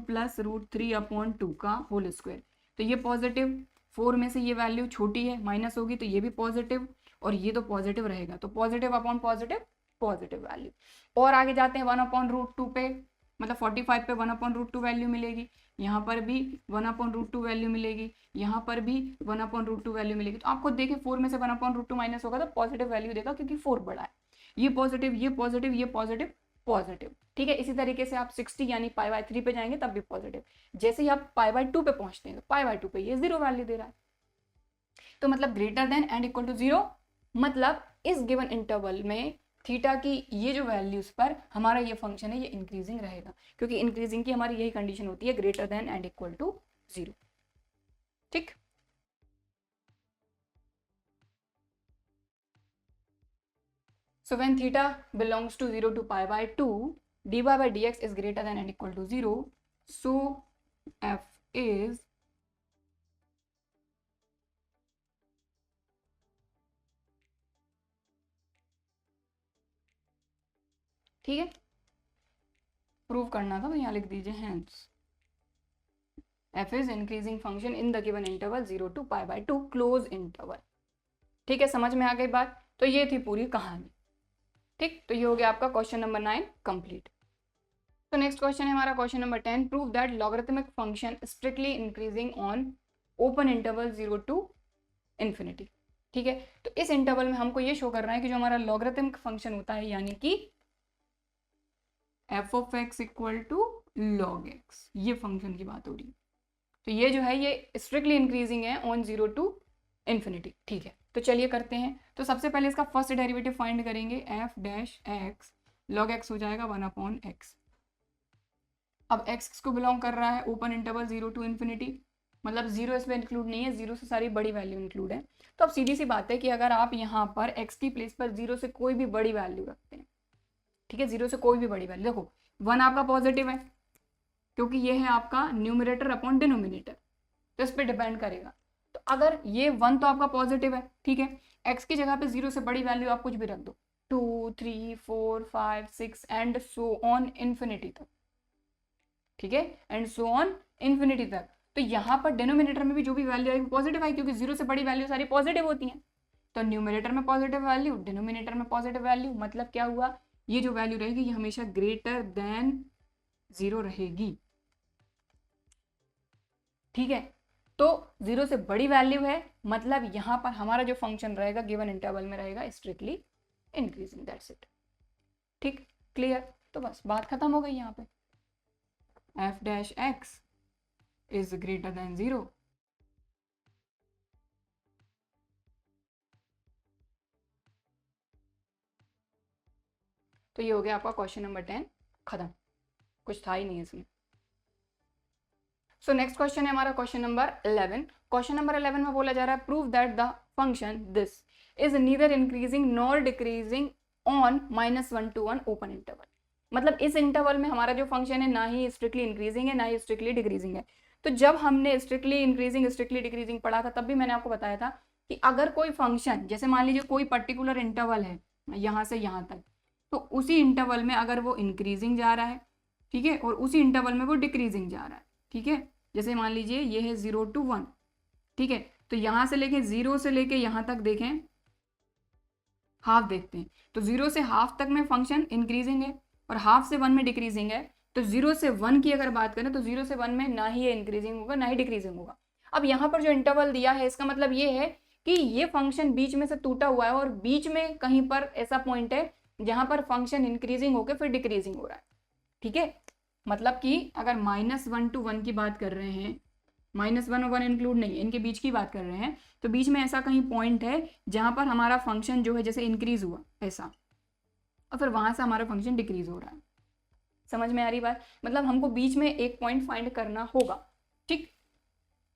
प्लस √3/2 का होल स्क्वायर, तो ये पॉजिटिव। 4 में से ये वैल्यू छोटी है माइनस होगी तो ये भी पॉजिटिव, और ये तो पॉजिटिव रहेगा, तो positive upon positive positive value. और आगे जाते हैं 1/√2 पे, मतलब 45 पे 1/√2 वैल्यू मिलेगी, यहाँ पर भी 1/√2 वैल्यू मिलेगी, यहाँ पर भी 1/√2 वैल्यू मिलेगी। तो आपको देखिए 4 में से 1/√2 माइनस होगा तो पॉजिटिव वैल्यू देगा, क्योंकि 4 बड़ा है। ये पॉजिटिव ये पॉजिटिव ये पॉजिटिव पॉजिटिव। ठीक है, इसी तरीके से आप 60 यानी π/3 पे जाएंगे तब भी पॉजिटिव। जैसे ही आप π/2 पे पहुंचते हैं तो π/2 पे ये 0 वैल्यू दे रहा है, तो मतलब greater than and equal to 0, मतलब इस गिवन इंटरवल में थीटा की ये जो वैल्यूज पर हमारा ये फंक्शन है ये इंक्रीजिंग रहेगा, क्योंकि इंक्रीजिंग की हमारी यही कंडीशन होती है, greater than and equal to 0। ठीक, so when theta belongs to 0 to π/2, dy by dx is greater than and equal to 0, so f is ठीक है, प्रूव करना था तो यहाँ लिख दीजिए hence f is increasing function in the given interval 0 to π/2 close interval। ठीक है, समझ में आ गई बात? तो ये थी पूरी कहानी। ठीक, तो ये हो गया आपका क्वेश्चन नंबर 9 कंप्लीट। तो नेक्स्ट क्वेश्चन है हमारा question number 10, prove that logarithmic function strictly increasing on open interval 0 to infinity. ठीक है, तो इस इंटरवल में हमको ये शो करना है कि जो हमारा लॉगरिथमिक फंक्शन होता है यानी कि f of x equal to log x, ये फंक्शन की बात हो रही है, तो ये जो है ये स्ट्रिक्टली इंक्रीजिंग है ऑन 0 to इन्फिनिटी। ठीक है, तो चलिए करते हैं। तो सबसे पहले इसका फर्स्ट डेरिवेटिव फाइंड करेंगे, f dash x log x हो जाएगा 1/x। अब x किसको बिलोंग कर रहा है, ओपन इंटरवल 0 to इन्फिनिटी, मतलब 0 इसमें इंक्लूड नहीं है, 0 से सारी बड़ी वैल्यू इंक्लूड है। तो अब सीधी सी बात है कि अगर आप यहाँ पर x की प्लेस पर 0 से कोई भी बड़ी वैल्यू रखते हैं, ठीक है, 0 से कोई भी बड़ी वैल्यू, देखो 1 आपका पॉजिटिव है क्योंकि ये है आपका न्यूमरेटर अपॉन डिनोमिनेटर, तो इस पर डिपेंड करेगा। तो अगर ये 1 तो आपका पॉजिटिव है, ठीक है, x की जगह पे 0 से बड़ी वैल्यू आप कुछ भी रख दो, 2 3 4 5 6 एंड सो ऑन इन्फिनिटी तक, ठीक है, एंड सो ऑन इन्फिनिटी तक। तो यहाँ पर डिनोमिनेटर में भी जो भी वैल्यू आएगी पॉजिटिव आएगी, क्योंकि 0 से बड़ी वैल्यू सारी पॉजिटिव होती हैं। तो न्यूमरेटर में पॉजिटिव वैल्यू, डिनोमिनेटर में पॉजिटिव वैल्यू, मतलब क्या हुआ, ये जो वैल्यू रहेगी ये हमेशा ग्रेटर देन 0 रहेगी। ठीक है, तो 0 से बड़ी वैल्यू है, मतलब यहाँ पर हमारा जो फंक्शन रहेगा गिवन इंटरवल में रहेगा स्ट्रिक्टली इंक्रीजिंग, दैट्स इट। ठीक, क्लियर? तो बस बात खत्म हो गई यहाँ पे, f dash x is greater than 0। तो ये हो गया आपका क्वेश्चन नंबर 10 खत्म, कुछ था ही नहीं इसमें। सो नेक्स्ट क्वेश्चन है हमारा क्वेश्चन नंबर 11। क्वेश्चन नंबर 11 में बोला जा रहा है prove that the function this is neither increasing nor decreasing on -1 to 1 open interval. मतलब इस इंटरवल में हमारा जो फंक्शन है ना ही स्ट्रिक्टली इंक्रीजिंग है ना ही स्ट्रिक्टली डिक्रीजिंग है। तो जब हमने स्ट्रिक्टली इंक्रीजिंग स्ट्रिक्टली डिक्रीजिंग पढ़ा था तब भी मैंने आपको बताया था कि अगर कोई फंक्शन, जैसे मान लीजिए कोई पर्टिकुलर इंटरवल है यहाँ से यहाँ तक, तो उसी इंटरवल में अगर वो इंक्रीजिंग जा रहा है, ठीक है, और उसी इंटरवल में वो डिक्रीजिंग जा रहा है, ठीक है, जैसे मान लीजिए ये है 0 to 1, ठीक है, तो यहाँ से लेके 0 से लेके यहाँ तक देखें, हाफ देखते हैं, तो 0 से हाफ तक में फंक्शन इंक्रीजिंग है और हाफ से 1 में डिक्रीजिंग है। तो 0 से 1 की अगर बात करें तो 0 से 1 में ना ही ये इंक्रीजिंग होगा ना ही डिक्रीजिंग होगा। अब यहाँ पर जो इंटरवल दिया है इसका मतलब ये है कि ये फंक्शन बीच में से टूटा हुआ है और बीच में कहीं पर ऐसा पॉइंट है जहां पर फंक्शन इंक्रीजिंग होकर फिर डिक्रीजिंग हो रहा है, ठीक है। मतलब कि अगर -1 to 1 की बात कर रहे हैं, -1 और 1 इंक्लूड नहीं है, इनके बीच की बात कर रहे हैं, तो बीच में ऐसा कहीं पॉइंट है जहां पर हमारा फंक्शन जो है जैसे इंक्रीज हुआ ऐसा, और फिर वहां से हमारा फंक्शन डिक्रीज हो रहा है। समझ में आ रही बात? मतलब हमको बीच में एक पॉइंट फाइंड करना होगा, ठीक,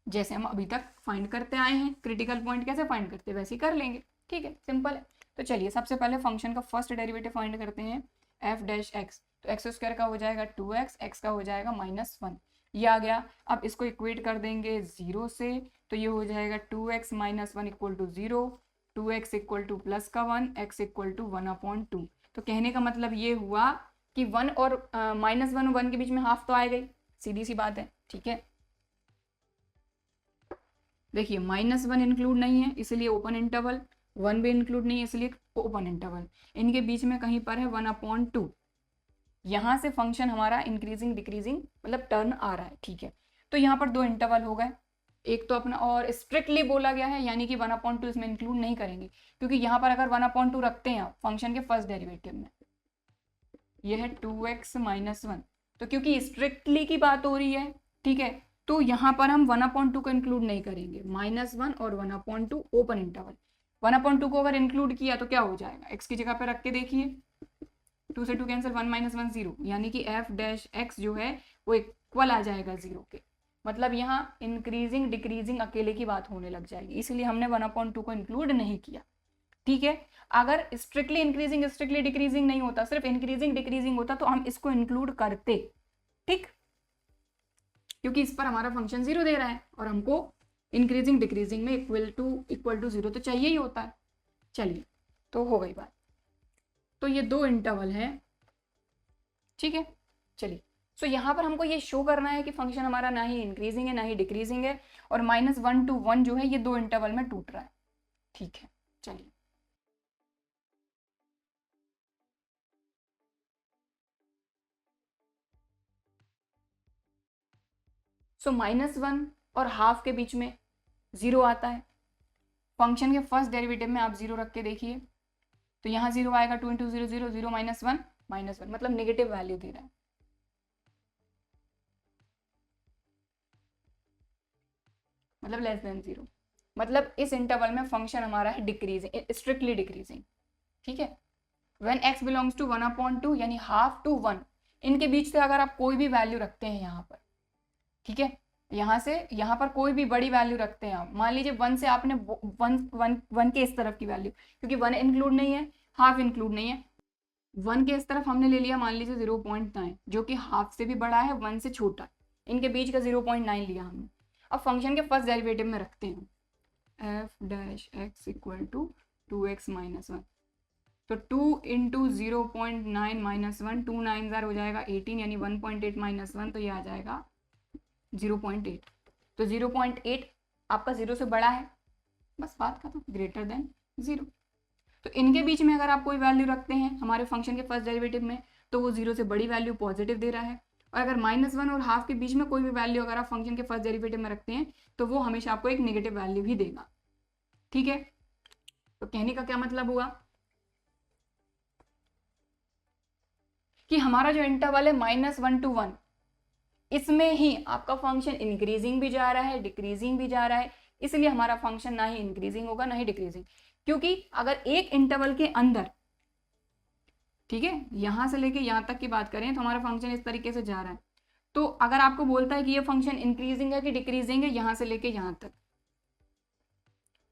जैसे हम अभी तक फाइंड करते आए हैं। क्रिटिकल पॉइंट कैसे फाइंड करते हैं वैसे ही कर लेंगे, ठीक है, सिंपल है। तो चलिए सबसे पहले फंक्शन का फर्स्ट डेरिवेटिव फाइंड करते हैं, f'(x), तो एक्स स्क्वायर का हो जाएगा 2x, x का हो जाएगा -1, ये आ गया। अब इसको इक्वेट कर देंगे 0 से, तो ये हो जाएगा 2x - 1 = 0, 2x = +1, x = 1/2। तो कहने का मतलब ये हुआ कि 1 और -1 और 1 के बीच में हाफ तो आ गई, सीधी सी बात है, ठीक है। देखिए -1 इंक्लूड नहीं है इसलिए ओपन इंटरवल, 1 भी इंक्लूड नहीं है इसलिए ओपन इंटरवल, इनके बीच में कहीं पर है 1/2। यहाँ से फंक्शन हमारा इंक्रीजिंग डिक्रीजिंग मतलब टर्न आ रहा है, ठीक है। तो यहाँ पर दो इंटरवल हो गए, एक तो अपना, और स्ट्रिक्टली बोला गया है यानी कि 1/2 इसमें इंक्लूड नहीं करेंगे, क्योंकि यहाँ पर अगर 1/2 रखते हैं फंक्शन के फर्स्ट डेरिवेटिव में, यह है 2x - 1, तो क्योंकि स्ट्रिक्टली की बात हो रही है, ठीक है, तो यहाँ पर हम 1/2 को इंक्लूड नहीं करेंगे, -1 और 1/2 ओपन इंटरवल। 1/2 को अगर इंक्लूड किया तो क्या हो जाएगा, x की जगह पे रख के देखिए, 2 से 2 कैंसिल, 1 - 1 0, यानी कि f'(x) जो है वो इक्वल आ जाएगा 0 के। मतलब यहाँ इंक्रीजिंग डिक्रीजिंग अकेले की बात होने लग जाएगी, इसलिए हमने 1/2 को इंक्लूड नहीं किया, ठीक है। अगर स्ट्रिक्टली इंक्रीजिंग स्ट्रिक्टली डिक्रीजिंग नहीं होता, सिर्फ इंक्रीजिंग डिक्रीजिंग होता तो हम इसको इंक्लूड करते, ठीक, क्योंकि इस पर हमारा फंक्शन 0 दे रहा है और हमको इंक्रीजिंग डिक्रीजिंग में इक्वल टू 0 तो चाहिए ही होता है। चलिए, तो हो गई बात। तो ये दो इंटरवल है, ठीक है। चलिए, सो यहाँ पर हमको ये शो करना है कि फंक्शन हमारा ना ही इंक्रीजिंग है ना ही डिक्रीजिंग है, और -1 to 1 जो है ये दो इंटरवल में टूट रहा है, ठीक है। चलिए, सो -1 और हाफ के बीच में 0 आता है, फंक्शन के फर्स्ट डेरिवेटिव में आप 0 रख के देखिए, तो यहाँ 0 आएगा, 2 × 0 0, 0 - 1 -1, मतलब नेगेटिव वैल्यू दे रहा है, मतलब <0, मतलब इस इंटरवल में फंक्शन हमारा है डिक्रीजिंग, स्ट्रिक्टली डिक्रीजिंग, ठीक है। When x belongs to 1/2 यानी हाफ टू 1, इनके बीच से अगर आप कोई भी वैल्यू रखते हैं यहाँ पर, ठीक है, यहाँ से यहाँ पर कोई भी बड़ी वैल्यू रखते हैं आप, मान लीजिए 1 से आपने 1 के इस तरफ की वैल्यू, क्योंकि 1 इंक्लूड नहीं है, हाफ इंक्लूड नहीं है, 1 के इस तरफ हमने ले लिया मान लीजिए 0.9, जो कि हाफ से भी बड़ा है, 1 से छोटा, इनके बीच का 0.9 लिया हमने। अब फंक्शन के फर्स्ट डेरिवेटिव में रखते हैं, f'(x) = 2x - 1, तो 2 × 0.9 - 1, 2 9 हो जाएगा 18, यानी 1.8 - 1, तो ये आ जाएगा 0.8। तो 0.8 आपका 0 से बड़ा है, बस बात खत्म, ग्रेटर देन 0। तो इनके बीच में अगर आप कोई वैल्यू रखते हैं हमारे फंक्शन के फर्स्ट डेरिवेटिव में, तो वो 0 से बड़ी वैल्यू पॉजिटिव दे रहा है, और अगर -1 और हाफ के बीच में कोई भी वैल्यू अगर आप फंक्शन के फर्स्ट डेरिवेटिव में रखते हैं तो वो हमेशा आपको एक नेगेटिव वैल्यू ही देगा, ठीक है। तो कहने का क्या मतलब हुआ कि हमारा जो इंटरवल है -1 to 1, इसमें ही आपका फंक्शन इंक्रीजिंग भी जा रहा है डिक्रीजिंग भी जा रहा है, इसलिए हमारा फंक्शन ना ही इंक्रीजिंग होगा ना ही डिक्रीजिंग, क्योंकि अगर एक इंटरवल के अंदर, ठीक है, यहां से लेके यहां तक की बात करें तो हमारा फंक्शन इस तरीके से जा रहा है, तो अगर आपको बोलता है कि ये फंक्शन इंक्रीजिंग है कि डिक्रीजिंग है यहाँ से लेके यहाँ तक,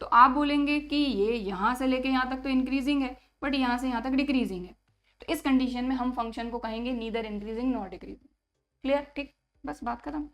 तो आप बोलेंगे कि ये यहाँ से लेके यहाँ तक तो इंक्रीजिंग है, बट यहाँ से यहाँ तक डिक्रीजिंग है। तो इस कंडीशन में हम फंक्शन को कहेंगे neither increasing not decreasing. Clear? ठीक, बस बात खत्म।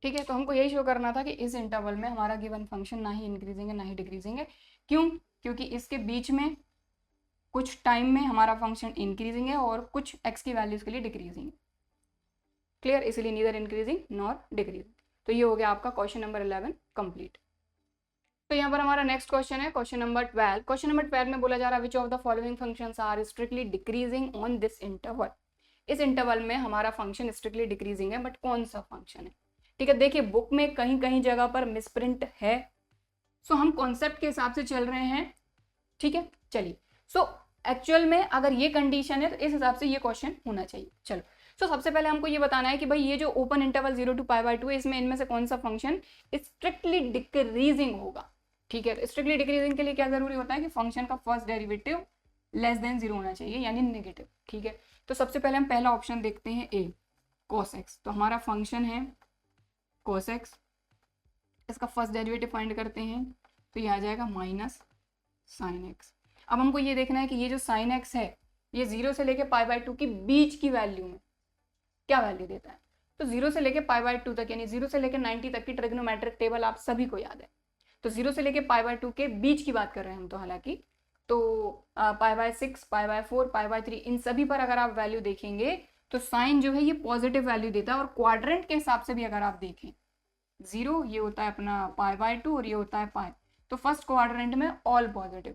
ठीक है, तो हमको यही शो करना था कि इस इंटरवल में हमारा गिवन फंक्शन ना ही इंक्रीजिंग है ना ही डिक्रीजिंग है। क्यों? क्योंकि इसके बीच में कुछ टाइम में हमारा फंक्शन इंक्रीजिंग है और कुछ एक्स की वैल्यूज के लिए डिक्रीजिंग है। क्लियर? इसलिए नीदर इंक्रीजिंग नॉर डिक्रीजिंग। तो ये हो गया आपका क्वेश्चन नंबर 11 कंप्लीट। तो यहाँ पर हमारा नेक्स्ट क्वेश्चन है क्वेश्चन नंबर 12। क्वेश्चन नंबर 12 में बोला जा रहा है which of the following functions are strictly decreasing on this interval. इस इंटरवल में हमारा फंक्शन स्ट्रिक्टली डिक्रीजिंग है, बट कौन सा फंक्शन है? ठीक है, देखिए बुक में कहीं कहीं जगह पर मिसप्रिंट है, सो हम कॉन्सेप्ट के हिसाब से चल रहे हैं। ठीक है, चलिए। सो एक्चुअल में अगर ये कंडीशन है तो इस हिसाब से ये क्वेश्चन होना चाहिए। चलो, सो सबसे पहले हमको ये बताना है कि भाई ये जो ओपन इंटरवल 0 to π/2 है, इसमें इनमें से कौन सा फंक्शन स्ट्रिक्टली डिक्रीजिंग होगा। ठीक है, तो स्ट्रिक्टली डिक्रीजिंग के लिए क्या जरूरी होता है कि फंक्शन का फर्स्ट डेरिवेटिव लेस देन 0 होना चाहिए, यानी नेगेटिव। ठीक है, तो सबसे पहले हम पहला ऑप्शन देखते हैं ए, cos x। तो हमारा फंक्शन है cos x, इसका फर्स्ट डेरिवेटिव फाइंड करते हैं, तो ये आ जाएगा माइनस साइन एक्स। अब हमको ये देखना है कि ये जो साइन एक्स है ये 0 से लेके π/2 की बीच की वैल्यू में क्या वैल्यू देता है। तो 0 से लेके π/2 तक, यानी 0 से लेके 90 तक की ट्रिग्नोमेट्रिक टेबल आप सभी को याद है। तो 0 से लेके π/2 के बीच की बात कर रहे हैं हम तो, हालांकि तो π/6, π/4, π/3 इन सभी पर अगर आप वैल्यू देखेंगे तो साइन जो है ये पॉजिटिव वैल्यू देता है। और क्वाड्रेंट के हिसाब से भी अगर आप देखें, 0 ये होता है अपना π/2 और ये होता है पाई, तो फर्स्ट क्वाड्रेंट में ऑल पॉजिटिव।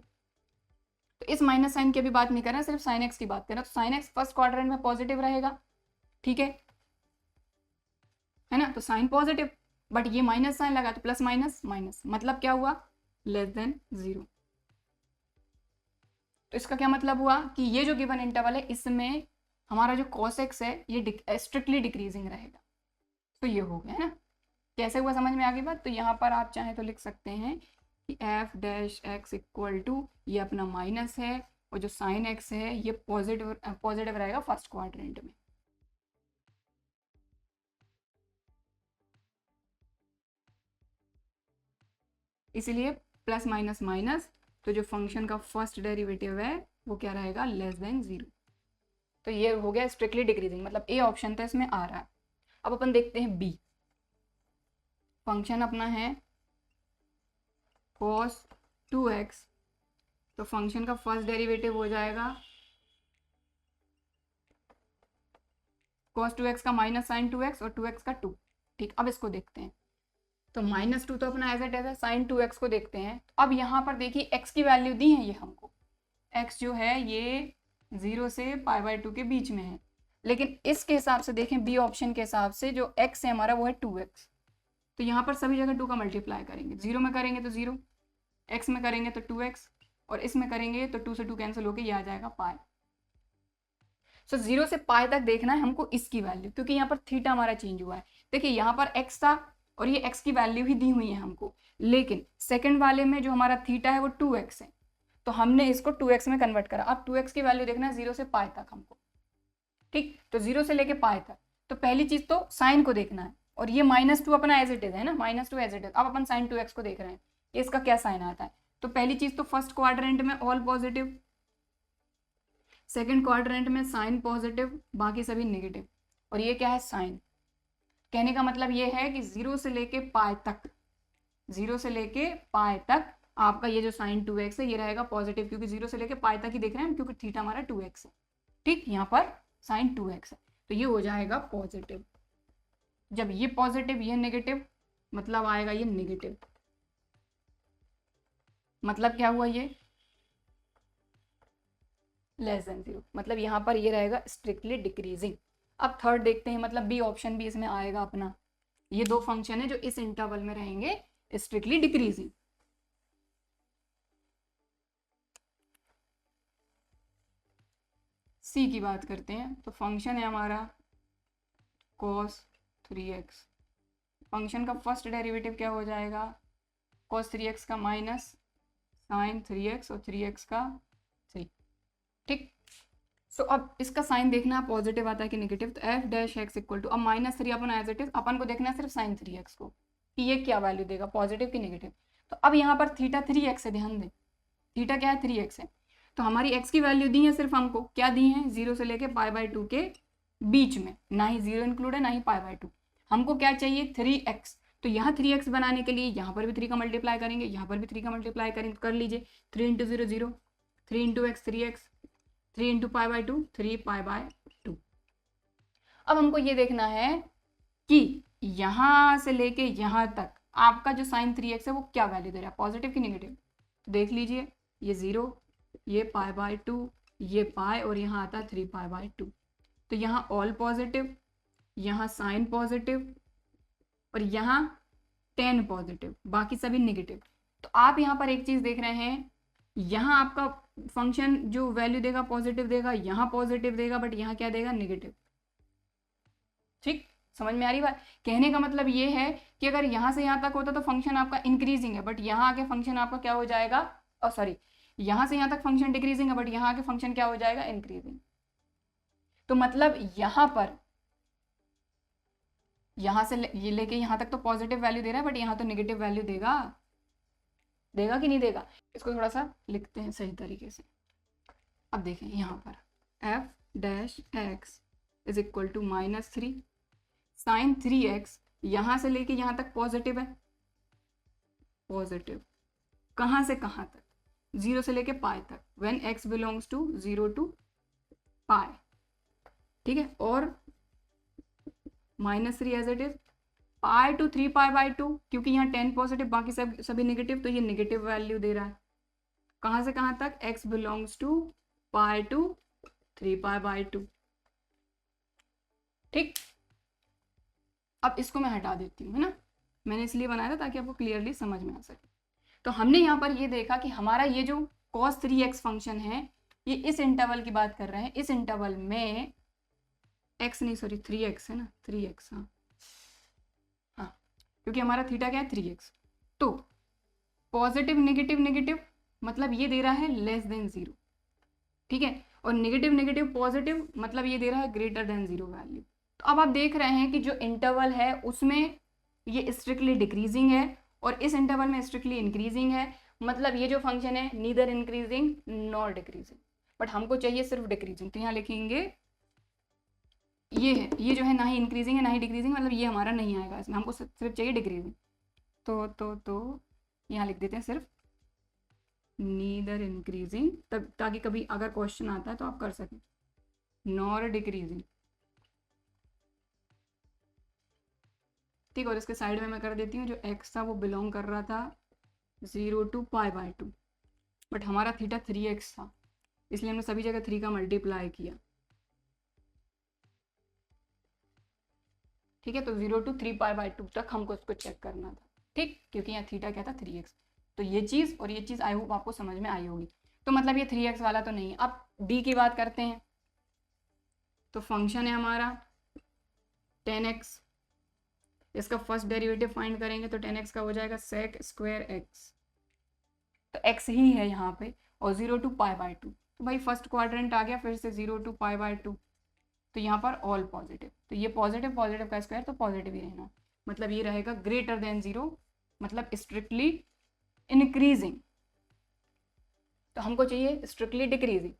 तो इस माइनस साइन की भी बात नहीं कर रहे हैं, सिर्फ साइन एक्स की बात कर रहे हैं। तो साइन एक्स फर्स्ट क्वाड्रेंट में पॉजिटिव रहेगा। ठीक है ना, तो साइन पॉजिटिव, बट ये माइनस साइन लगा तो प्लस माइनस माइनस, मतलब क्या हुआ, लेस देन 0। तो इसका क्या मतलब हुआ कि ये जो गिवन इंटरवल है इसमें हमारा जो cos x है ये स्ट्रिक्टली डिक्रीजिंग रहेगा। तो ये हो गया है ना। कैसे हुआ समझ में आ गई बात? तो यहाँ पर आप चाहें तो लिख सकते हैं कि f dash x equal to ये अपना माइनस है और जो साइन x है ये पॉजिटिव रहेगा फर्स्ट क्वाड्रेंट में। इसलिए प्लस माइनस माइनस, तो जो फंक्शन का फर्स्ट डेरिवेटिव है वो क्या रहेगा, लेस देन 0। तो ये हो गया स्ट्रिक्टली डिक्रीजिंग, मतलब ए ऑप्शन तो इसमें आ रहा है। अब अपन देखते हैं बी। फंक्शन अपना है cos 2x, तो फंक्शन का फर्स्ट डेरिवेटिव हो जाएगा cos 2x का माइनस साइन 2x और 2x का 2। ठीक, अब इसको देखते हैं। तो -2 तो अपना एज इट इज है, साइन 2x को देखते हैं। अब यहाँ पर देखिए x की वैल्यू दी है ये हमको, x जो है ये 0 से π/2 के बीच में है। लेकिन इसके हिसाब से देखें, बी ऑप्शन के हिसाब से जो x है हमारा वो है 2x। तो यहाँ पर सभी जगह 2 का मल्टीप्लाई करेंगे, 0 में करेंगे तो 0, x में करेंगे तो 2x और इसमें करेंगे तो 2 से 2 कैंसिल होकर ये आ जाएगा पाई। सो 0 से पाई तक देखना है हमको इसकी वैल्यू, क्योंकि यहाँ पर थीटा हमारा चेंज हुआ है। देखिए यहाँ पर x था और ये x की वैल्यू ही दी हुई है हमको, लेकिन सेकंड वाले में जो हमारा थीटा है वो 2x है, तो हमने इसको 2x में कन्वर्ट करा। अब 2x की वैल्यू देखना है 0 से पाई तक हमको। ठीक, तो 0 से लेके पाई तक, तो पहली चीज तो साइन को देखना है, और ये -2 अपना एज इट इज है ना, -2 एज इट इज। अब अपन साइन 2x को देख रहे हैं कि इसका क्या साइन आता है। तो पहली चीज तो फर्स्ट क्वाड्रेंट में ऑल पॉजिटिव, सेकंड क्वाड्रेंट में साइन पॉजिटिव, बाकी सभी नेगेटिव, और ये क्या है, साइन। कहने का मतलब ये है कि 0 से लेके पाई तक, 0 से लेके पाई तक आपका ये जो साइन 2x है ये रहेगा पॉजिटिव, क्योंकि 0 से लेके पाई तक ही देख रहे हैं हम, क्योंकि थीटा हमारा 2x है। ठीक, यहाँ पर साइन 2x है, तो ये हो जाएगा पॉजिटिव। जब ये पॉजिटिव ये नेगेटिव, मतलब आएगा ये नेगेटिव। मतलब क्या हुआ, ये लेस देन 0, मतलब यहाँ पर ये रहेगा स्ट्रिक्टली डिक्रीजिंग। अब थर्ड देखते हैं, मतलब बी ऑप्शन भी इसमें आएगा अपना। ये दो फंक्शन है जो इस इंटरवल में रहेंगे स्ट्रिक्टली डिक्रीजिंग। सी की बात करते हैं, तो फंक्शन है हमारा cos 3x। फंक्शन का फर्स्ट डेरिवेटिव क्या हो जाएगा, cos 3x का माइनस साइन 3x और 3x का 3। ठीक, सो अब इसका साइन देखना है पॉजिटिव आता है कि नेगेटिव। तो F dash X equal to, अब माइनस 3 अपन एज इट इज, अपन को देखना है सिर्फ साइन 3x को कि ये क्या वैल्यू देगा, पॉजिटिव कि नेगेटिव। तो अब यहाँ पर थीटा 3x है, ध्यान दें थीटा क्या है 3x है। तो हमारी x की वैल्यू दी है सिर्फ हमको, क्या दी है 0 से लेके π/2 के बीच में, ना ही 0 इंक्लूड है ना ही π/2। हमको क्या चाहिए 3x। तो यहाँ 3x बनाने के लिए यहाँ पर भी 3 का मल्टीप्लाई करेंगे, यहाँ पर भी 3 का मल्टीप्लाई करेंगे, कर लीजिए 3 into 0 0, 3 into x 3x, 3 into π/2 3π/2। अब हमको ये देखना है कि यहाँ से लेके यहाँ तक आपका जो साइन 3x है वो क्या वैल्यू दे रहा है, पॉजिटिव कि नेगेटिव। तो देख लीजिए ये 0, ये π/2, ये पाई और यहाँ आता है 3π/2। तो यहाँ ऑल पॉजिटिव, यहाँ साइन पॉजिटिव और यहाँ टेन पॉजिटिव, बाकी सभी नेगेटिव। तो आप यहाँ पर एक चीज देख रहे हैं, यहाँ आपका फंक्शन जो वैल्यू देगा पॉजिटिव देगा, यहाँ पॉजिटिव देगा, बट यहाँ क्या देगा नेगेटिव। ठीक, समझ में आ रही बात। कहने का मतलब ये है कि अगर यहाँ से यहाँ तक होता तो फंक्शन आपका इंक्रीजिंग है, बट यहाँ आके फंक्शन आपका क्या हो जाएगा, सॉरी यहाँ से यहाँ तक फंक्शन डिक्रीजिंग है, बट यहाँ आके फंक्शन क्या हो जाएगा इंक्रीजिंग। तो मतलब यहाँ पर यहाँ से ये लेके यहाँ तक तो पॉजिटिव वैल्यू दे रहा है, बट यहाँ तो नेगेटिव वैल्यू देगा, देगा कि नहीं देगा। इसको थोड़ा सा लिखते हैं सही तरीके से। अब देखें यहाँ पर F dash X is equal to -3 sine 3x, यहाँ से लेके यहाँ तक पॉजिटिव है, पॉजिटिव कहाँ से कहाँ तक, 0 से लेके पाई तक, when x belongs to 0 to pi. ठीक है, और -3 as it is, pi to 3π/2, क्योंकि यहाँ 10 पॉजिटिव बाकी सब सभी नेगेटिव, तो ये नेगेटिव वैल्यू दे रहा है। कहाँ से कहाँ तक, x belongs to pi to 3π/2। ठीक, अब इसको मैं हटा देती हूँ, है ना, मैंने इसलिए बनाया था ताकि आपको क्लियरली समझ में आ सके। तो हमने यहाँ पर ये देखा कि हमारा ये जो cos 3x फंक्शन है ये इस इंटरवल की बात कर रहे हैं, इस इंटरवल में x नहीं सॉरी 3x है ना, 3x, हाँ क्योंकि हमारा थीटा क्या है 3x। तो पॉजिटिव नेगेटिव नेगेटिव मतलब ये दे रहा है लेस देन 0, ठीक है, और नेगेटिव नेगेटिव पॉजिटिव मतलब ये दे रहा है ग्रेटर देन 0 वैल्यू। तो अब आप देख रहे हैं कि जो इंटरवल है उसमें ये स्ट्रिक्टली डिक्रीजिंग है और इस इंटरवल में स्ट्रिक्टली इंक्रीजिंग है, मतलब ये जो फंक्शन है neither increasing nor decreasing, but हमको चाहिए सिर्फ डिक्रीजिंग। तो यहाँ लिखेंगे ये है, ये जो है ना ही इंक्रीजिंग है ना ही डिक्रीजिंग, मतलब ये हमारा नहीं आएगा इसमें, हमको सिर्फ चाहिए डिक्रीजिंग। तो यहाँ लिख देते हैं सिर्फ नीदर इंक्रीजिंग, तब ताकि कभी अगर क्वेश्चन आता है तो आप कर सकें, नॉर डिक्रीजिंग। ठीक, और इसके साइड में मैं कर देती हूँ जो x था वो बिलोंग कर रहा था 0 टू π/2, बट हमारा थीटा 3x था इसलिए हमने सभी जगह 3 का मल्टीप्लाई किया। ठीक है, तो 0 टू 3π/2 तक हमको इसको चेक करना था। ठीक, क्योंकि यहाँ थीटा क्या था 3x। तो ये चीज़ और ये चीज़ आई होप आपको समझ में आई होगी। तो मतलब ये 3x वाला तो नहीं है। अब d की बात करते हैं, तो फंक्शन है हमारा 10x, इसका फर्स्ट डेरिवेटिव फाइंड करेंगे तो 10x का हो जाएगा sec स्क्वायर x, तो x ही है यहाँ पे, और 0 टू π/2। तो भाई फर्स्ट क्वाड्रेंट आ गया, फिर से 0 टू π/2, तो यहाँ पर ऑल पॉजिटिव, तो ये पॉजिटिव पॉजिटिव का स्क्वायर तो पॉजिटिव ही रहना, मतलब ये रहेगा ग्रेटर देन 0, मतलब स्ट्रिक्टली इंक्रीजिंग। तो हमको चाहिए स्ट्रिक्टली डिक्रीजिंग।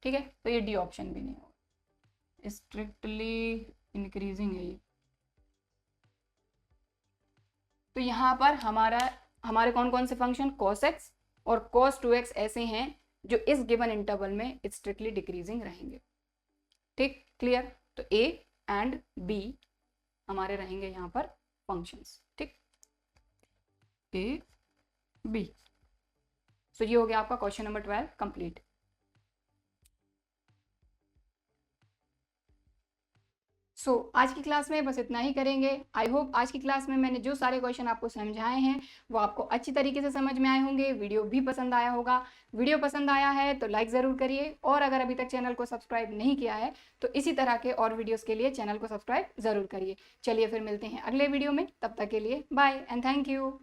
ठीक है, तो ये डी ऑप्शन भी नहीं होगा, स्ट्रिक्टली इंक्रीजिंग है ये। तो यहाँ पर हमारे कौन कौन से फंक्शन cos x और cos 2x ऐसे हैं जो इस गिवन इंटरवल में स्ट्रिक्टली डिक्रीजिंग रहेंगे। ठीक, क्लियर। तो a एंड b हमारे रहेंगे यहाँ पर फंक्शंस। ठीक, a b। सो ये हो गया आपका क्वेश्चन नंबर 12 कंप्लीट। आज की क्लास में बस इतना ही करेंगे। आई होप आज की क्लास में मैंने जो सारे क्वेश्चन आपको समझाए हैं वो आपको अच्छी तरीके से समझ में आए होंगे, वीडियो भी पसंद आया होगा। वीडियो पसंद आया है तो लाइक ज़रूर करिए, और अगर अभी तक चैनल को सब्सक्राइब नहीं किया है तो इसी तरह के और वीडियोज़ के लिए चैनल को सब्सक्राइब ज़रूर करिए। चलिए फिर मिलते हैं अगले वीडियो में, तब तक के लिए बाय एंड थैंक यू।